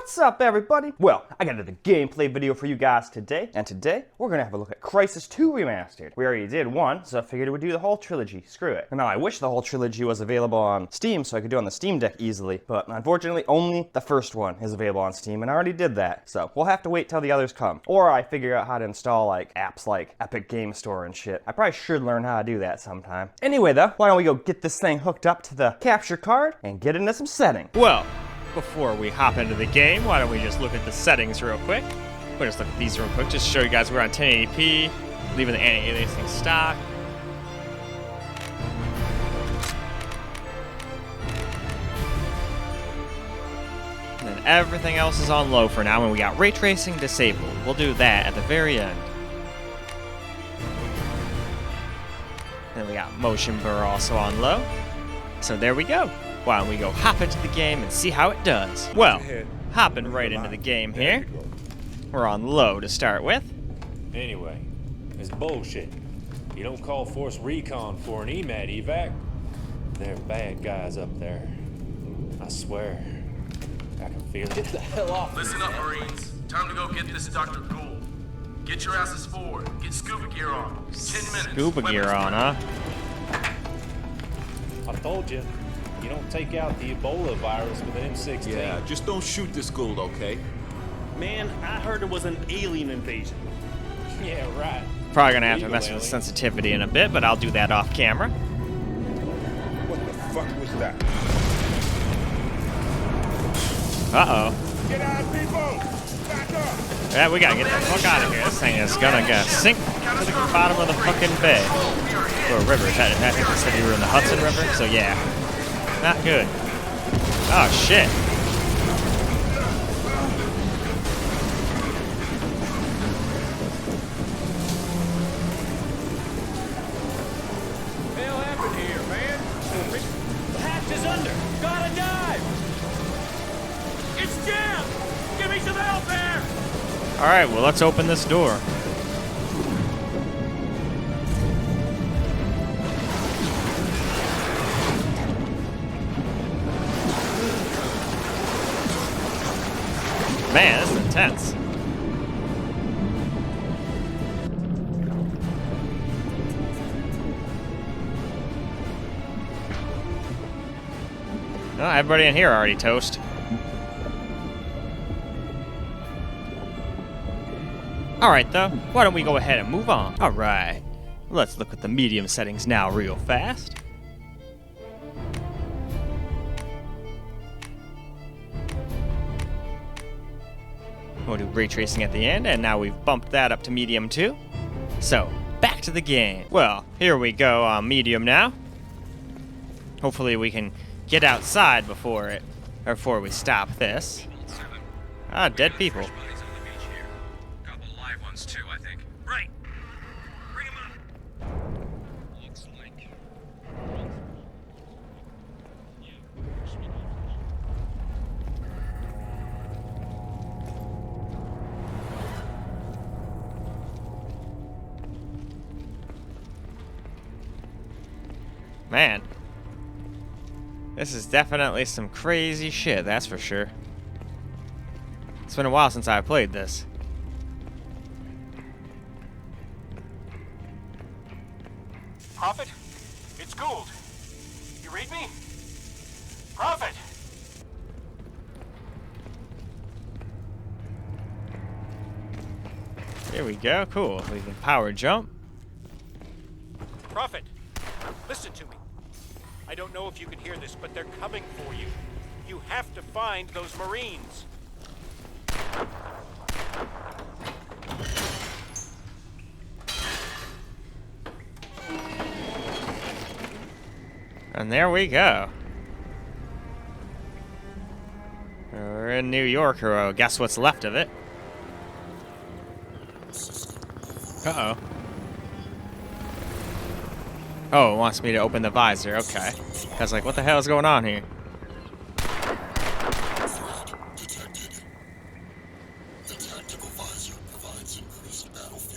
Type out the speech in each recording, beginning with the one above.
What's up, everybody? Well, I got another gameplay video for you guys today, and today we're gonna have a look at Crysis 2 Remastered. We already did one, so I figured we'd do the whole trilogy. Screw it. And now I wish the whole trilogy was available on Steam so I could do it on the Steam Deck easily, but unfortunately only the first one is available on Steam, and I already did that. So we'll have to wait till the others come. Or I figure out how to install like apps like Epic Game Store and shit. I probably should learn how to do that sometime. Anyway though, why don't we go get this thing hooked up to the capture card and get into some settings. Well, before we hop into the game, why don't we just look at the settings real quick. We'll just look at these real quick, just to show you guys we're on 1080p, leaving the anti-aliasing stock. And then everything else is on low for now, and we got ray tracing disabled. We'll do that at the very end. Then we got motion blur also on low. So there we go. Why don't we go hop into the game and see how it does? Well, hopping right into the game here. We're on low to start with. Anyway, it's bullshit. You don't call Force Recon for an EMAT evac. They're bad guys up there. I swear. I can feel it. Get the hell off. Listen up, Marines. Time to go get this Dr. Gould. Get your asses forward. Get scuba gear on. 10 minutes. Scuba gear on, huh? I told you. You don't take out the Ebola virus with an M16. Yeah, just don't shoot this Gould, okay? Man, I heard it was an alien invasion. Yeah, right. Probably gonna have to Legal mess with the alien. sensitivity in a bit, but I'll do that off camera. What the fuck was that? Uh-oh. Get out, people! Back up! Yeah, we gotta get the fuck out of here. This thing is gonna sink to the bottom of the fucking bay. Or river. I think they said we were in the Hudson River, so yeah. Not good. Oh, shit. Hell happened here, man? The hatch is under. Gotta dive. It's jammed. Give me some help there. Alright, well, let's open this door. Man, this is intense. Oh, everybody in here already toast. Alright though, why don't we go ahead and move on? Alright, let's look at the medium settings now real fast. We'll do ray tracing at the end, and now we've bumped that up to medium too. So, back to the game. Well, here we go on medium now. Hopefully we can get outside before we stop this. Ah, dead people. Couple live ones too, I think. Right. Bring 'em up. Looks like. Man. This is definitely some crazy shit, that's for sure. It's been a while since I played this. Prophet? It's Gould. You read me? Prophet! Here we go, cool. We can power jump. Prophet, listen to me. I don't know if you can hear this, but they're coming for you. You have to find those Marines. And there we go. We're in New York, or guess what's left of it. Uh-oh. Oh, it wants me to open the visor, okay. I was like, what the hell is going on here?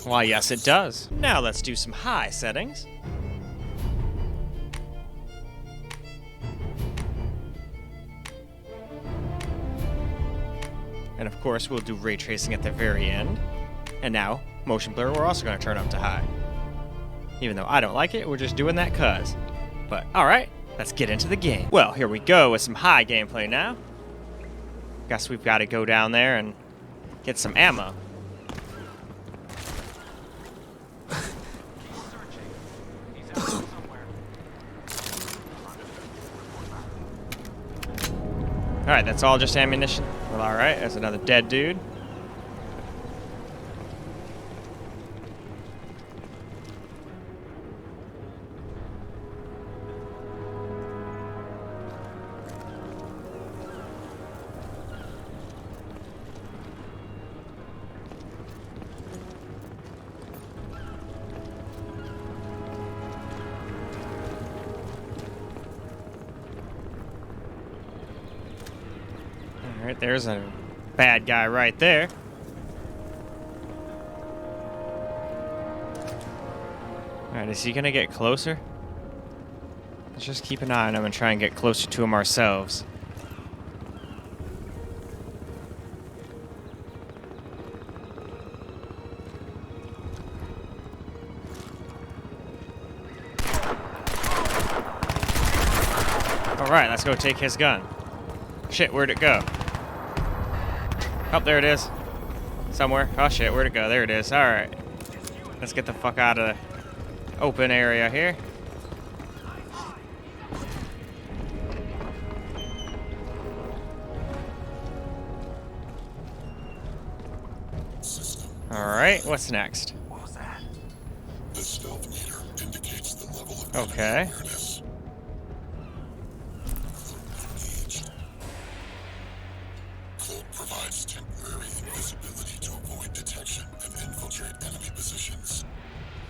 Why, yes it does. Now let's do some high settings. And of course, we'll do ray tracing at the very end. And now, motion blur we're also going to turn up to high. Even though I don't like it, we're just doing that cuz. But alright, let's get into the game. Well, here we go with some high gameplay now. Guess we've got to go down there and get some ammo. Alright, that's all just ammunition. Well, alright, there's another dead dude. Alright, there's a bad guy right there. Alright, is he gonna get closer? Let's just keep an eye on him and try and get closer to him ourselves. Alright, let's go take his gun. Shit, where'd it go? Oh, there it is. Somewhere. Oh shit, where'd it go? There it is. Alright. Let's get the fuck out of the open area here. Alright, what's next? What was that? The stealth meter indicates the level of Okay. awareness. Cloak provides temporary invisibility to avoid detection and infiltrate enemy positions.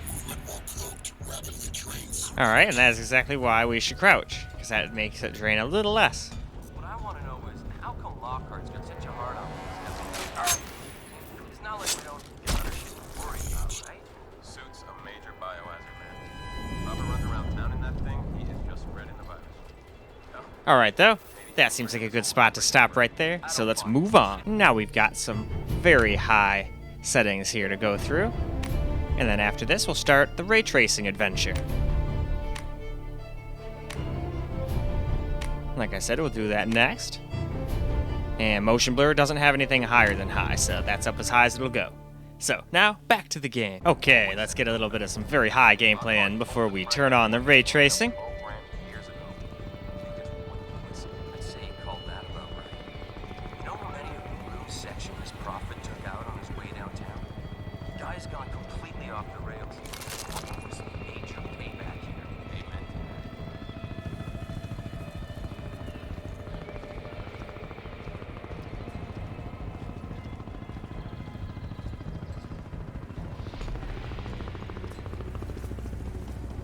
Movement while cloaked rapidly drains. Alright, and that is exactly why we should crouch, because that makes it drain a little less. What I want to know is, how come Lockhart's got such a hard on these? It's not like we don't get other shit to worry about, right? Suit's a major biohazard, man. Robert runs around town in that thing, he is just spreading the virus. No. Alright, though. That seems like a good spot to stop right there, so let's move on. Now we've got some very high settings here to go through. And then after this, we'll start the ray tracing adventure. Like I said, we'll do that next. And motion blur doesn't have anything higher than high, so that's up as high as it'll go. So, now, back to the game. Okay, let's get a little bit of some very high gameplay in before we turn on the ray tracing. I'd say you called that about right. You know how many of the room section this prophet took out on his way downtown? Guy's gone completely off the rails. There's some major payback here. Amen.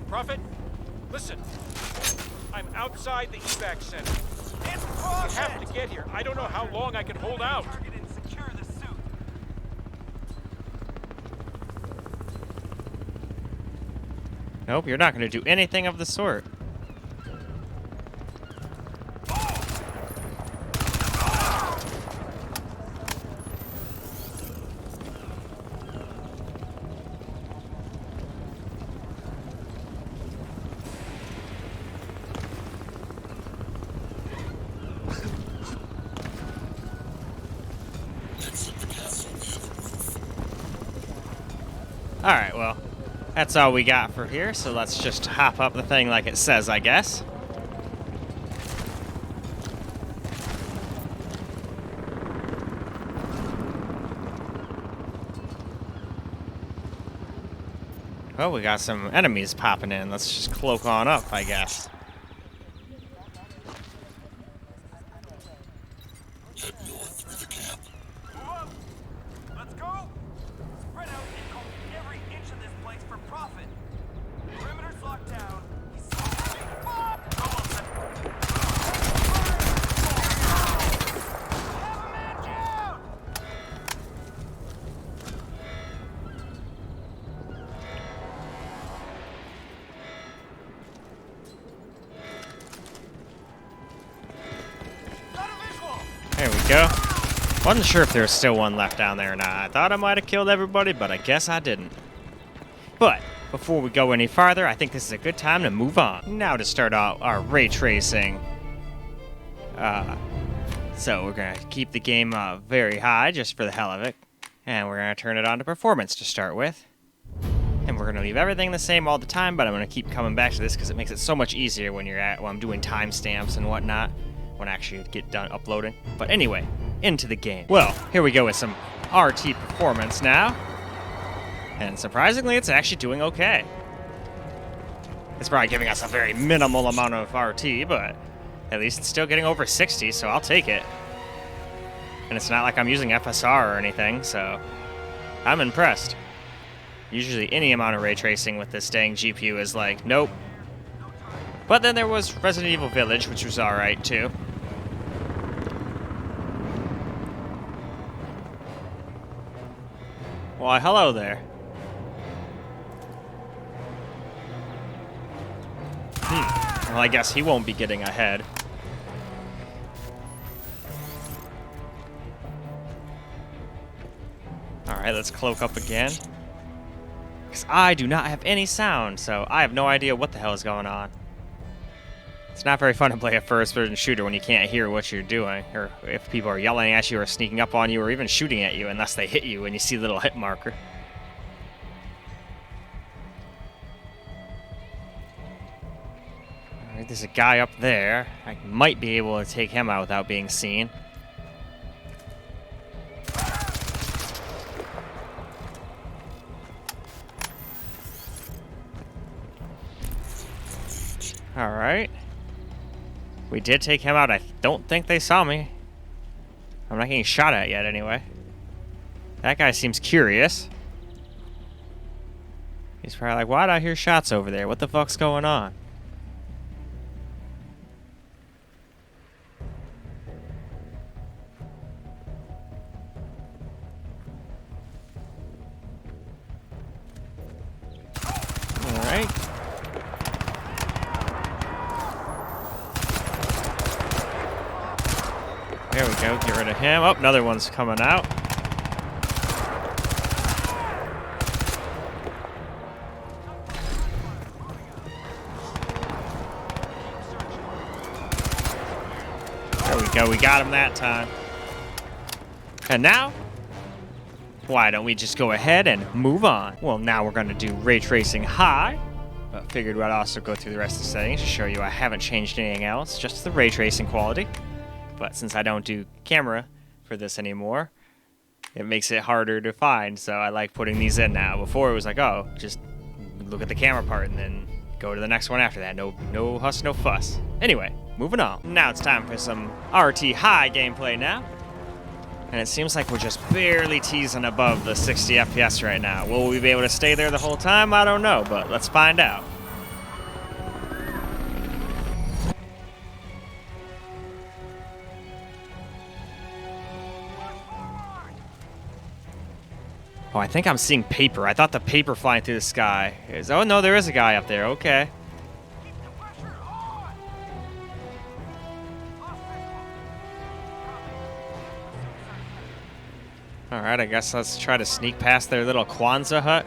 Prophet, listen. I'm outside the evac center. It's You Prophet! have to get here. I don't know how long I can hold out. Target and secure the suit. Nope, you're not going to do anything of the sort. Exit the castle via the roof. Alright, well, that's all we got for here, so let's just hop up the thing like it says, I guess. Oh, we got some enemies popping in. Let's just cloak on up, I guess. Head north through the camp. Move up! Let's go! Spread out and comb every inch of this place for profit. Perimeter's locked down. He's so big. Almost there. Have a man down! Got a visual! There we go. Wasn't sure if there was still one left down there or not. I thought I might have killed everybody, but I guess I didn't. But before we go any farther, I think this is a good time to move on. Now to start out our ray tracing. So we're going to keep the game very high just for the hell of it. And we're going to turn it on to performance to start with. And we're going to leave everything the same all the time, but I'm going to keep coming back to this because it makes it so much easier when I'm doing timestamps and whatnot. When I actually get done uploading. But anyway, into the game. Well, here we go with some RT performance now. And surprisingly, it's actually doing okay. It's probably giving us a very minimal amount of RT, but at least it's still getting over 60, so I'll take it. And it's not like I'm using FSR or anything, so I'm impressed. Usually any amount of ray tracing with this dang GPU is like, nope. But then there was Resident Evil Village, which was alright too. Why, hello there. Well, I guess he won't be getting ahead. Alright, let's cloak up again. Because I do not have any sound, so I have no idea what the hell is going on. It's not very fun to play a first-person shooter when you can't hear what you're doing, or if people are yelling at you or sneaking up on you or even shooting at you unless they hit you and you see the little hit marker. Alright, there's a guy up there. I might be able to take him out without being seen. Alright. We did take him out. I don't think they saw me. I'm not getting shot at yet, anyway. That guy seems curious. He's probably like, why'd I hear shots over there? What the fuck's going on? Alright. There we go, get rid of him. Oh, another one's coming out. There we go, we got him that time. And now, why don't we just go ahead and move on? Well, now we're gonna do ray tracing high. But figured I'd also go through the rest of the settings to show you I haven't changed anything else, just the ray tracing quality. But since I don't do camera for this anymore, it makes it harder to find, so I like putting these in now. Before it was like, oh, just look at the camera part and then go to the next one after that. No huss, no fuss. Anyway, moving on. Now it's time for some RT high gameplay now. And it seems like we're just barely teasing above the 60 FPS right now. Will we be able to stay there the whole time? I don't know, but let's find out. Oh, I think I'm seeing paper. I thought the paper flying through the sky is... Oh, no, there is a guy up there. Okay. Alright, I guess let's try to sneak past their little Kwanzaa hut.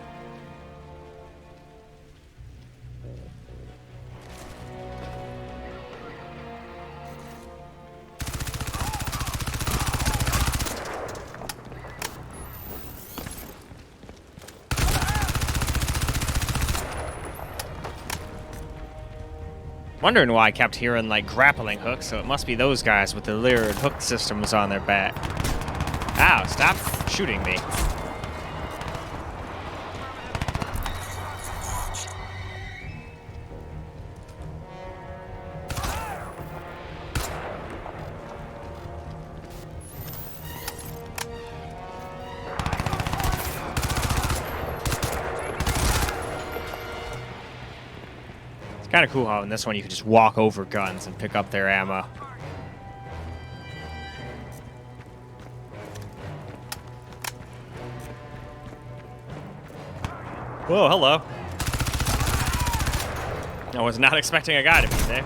Wondering why I kept hearing like grappling hooks, so it must be those guys with the lurid hook systems on their back. Ow, stop shooting me. It's kind of cool how in this one you can just walk over guns and pick up their ammo. Whoa, hello. I was not expecting a guy to be there.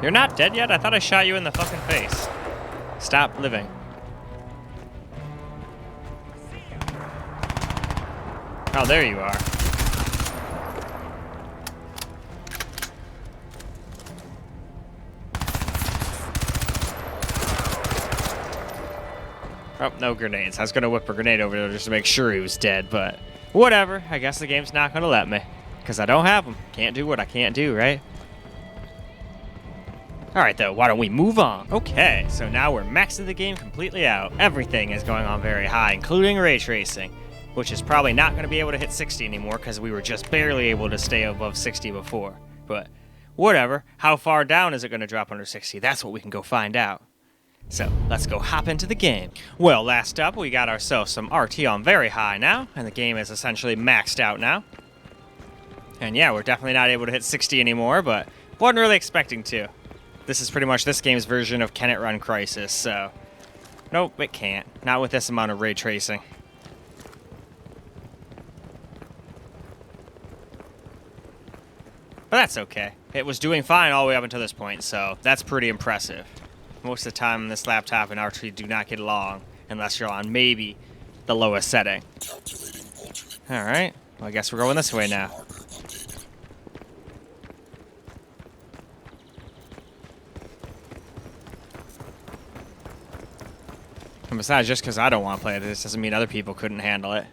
You're not dead yet? I thought I shot you in the fucking face. Stop living. Oh, there you are. Oh, no grenades. I was gonna whip a grenade over there just to make sure he was dead, but whatever. I guess the game's not gonna let me, because I don't have them. Can't do what I can't do, right? Alright though, why don't we move on? Okay, so now we're maxing the game completely out. Everything is going on very high, including ray tracing, which is probably not going to be able to hit 60 anymore because we were just barely able to stay above 60 before. But whatever, how far down is it going to drop under 60? That's what we can go find out. So, let's go hop into the game. Well, last up, we got ourselves some RT on very high now, and the game is essentially maxed out now. And yeah, we're definitely not able to hit 60 anymore, but wasn't really expecting to. This is pretty much this game's version of can it run Crysis, so... Nope, it can't. Not with this amount of ray tracing. But that's okay. It was doing fine all the way up until this point, so that's pretty impressive. Most of the time, this laptop and RT do not get along unless you're on maybe the lowest setting. Alright, well, I guess we're going this way now. And besides, just because I don't want to play this doesn't mean other people couldn't handle it.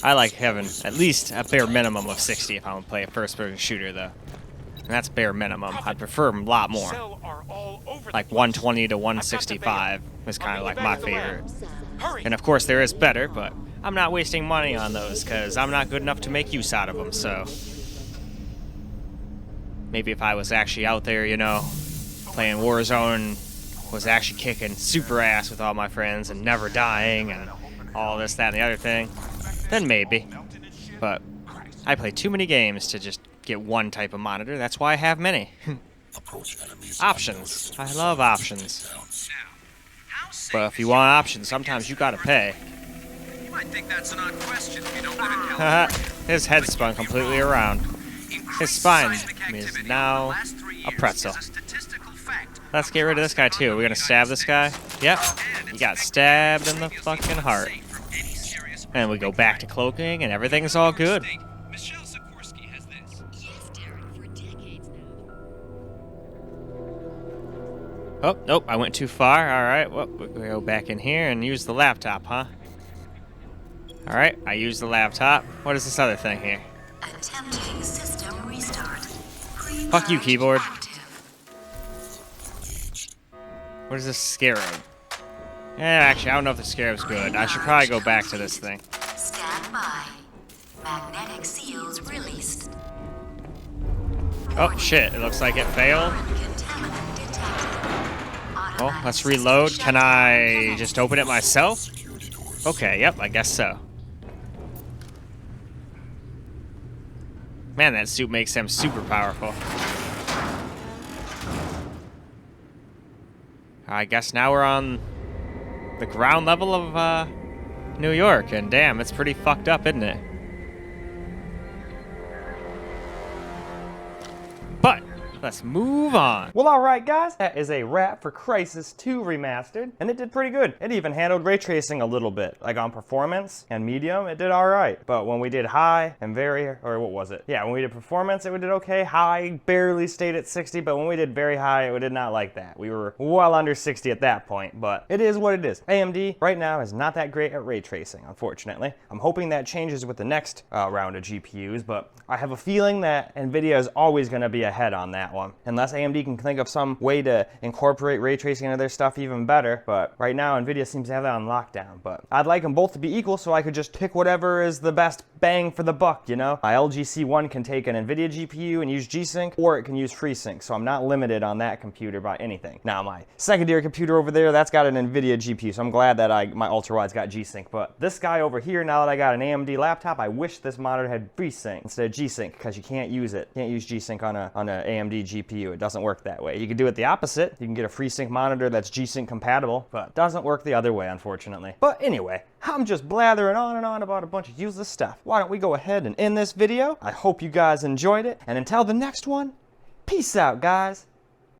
I like having at least a bare minimum of 60 if I'm going to play a first-person shooter, though. And that's bare minimum. I'd prefer a lot more. Like 120 to 165 is kind of like my favorite. And of course there is better, but I'm not wasting money on those because I'm not good enough to make use out of them, so... Maybe if I was actually out there, you know, playing Warzone, was actually kicking super ass with all my friends and never dying and all this, that, and the other thing, then maybe. But I play too many games to just get one type of monitor. That's why I have many. Options. I love options. But if you want options, sometimes you gotta pay. You might think that's an odd question if you don't live in California. His head spun completely around. His spine is now a pretzel. Let's get rid of this guy too. We're gonna stab this guy. Yep. He got stabbed in the fucking heart. And we go back to cloaking and everything's all good. Oh, nope, I went too far. Alright, well, we go back in here and use the laptop, huh? Alright, I used the laptop. What is this other thing here? Attempting system restart. Fuck you, keyboard. What is this scarab? Yeah, actually, I don't know if the scarab's good. I should probably go back to this thing. Stand by. Magnetic seals released. Oh, shit. It looks like it failed. Well, let's reload. Can I just open it myself? Okay, yep, I guess so. Man, that suit makes them super powerful. I guess now we're on the ground level of New York, and damn, it's pretty fucked up, isn't it? But let's move on. Well, alright guys, that is a wrap for Crysis 2 Remastered, and it did pretty good. It even handled ray tracing a little bit. Like on performance and medium, it did alright. But when we did high and very, or what was it? Yeah, when we did performance, it did okay. High barely stayed at 60, but when we did very high, it did not like that. We were well under 60 at that point, but it is what it is. AMD right now is not that great at ray tracing, unfortunately. I'm hoping that changes with the next round of GPUs, but I have a feeling that NVIDIA is always going to be ahead on that one. Unless AMD can think of some way to incorporate ray tracing into their stuff even better, but right now NVIDIA seems to have that on lockdown. But I'd like them both to be equal so I could just pick whatever is the best bang for the buck, you know? My LG C1 can take an NVIDIA GPU and use G-Sync, or it can use FreeSync, so I'm not limited on that computer by anything. Now my secondary computer over there, that's got an NVIDIA GPU, so I'm glad that my ultra-wide's got G-Sync. But this guy over here, now that I got an AMD laptop, I wish this monitor had FreeSync instead of G-Sync, because you can't use it. You can't use G-Sync on an AMD GPU. It doesn't work that way. You can do it the opposite. You can get a FreeSync monitor that's G-Sync compatible, but it doesn't work the other way, unfortunately. But anyway, I'm just blathering on and on about a bunch of useless stuff. Why don't we go ahead and end this video? I hope you guys enjoyed it, and until the next one, peace out, guys.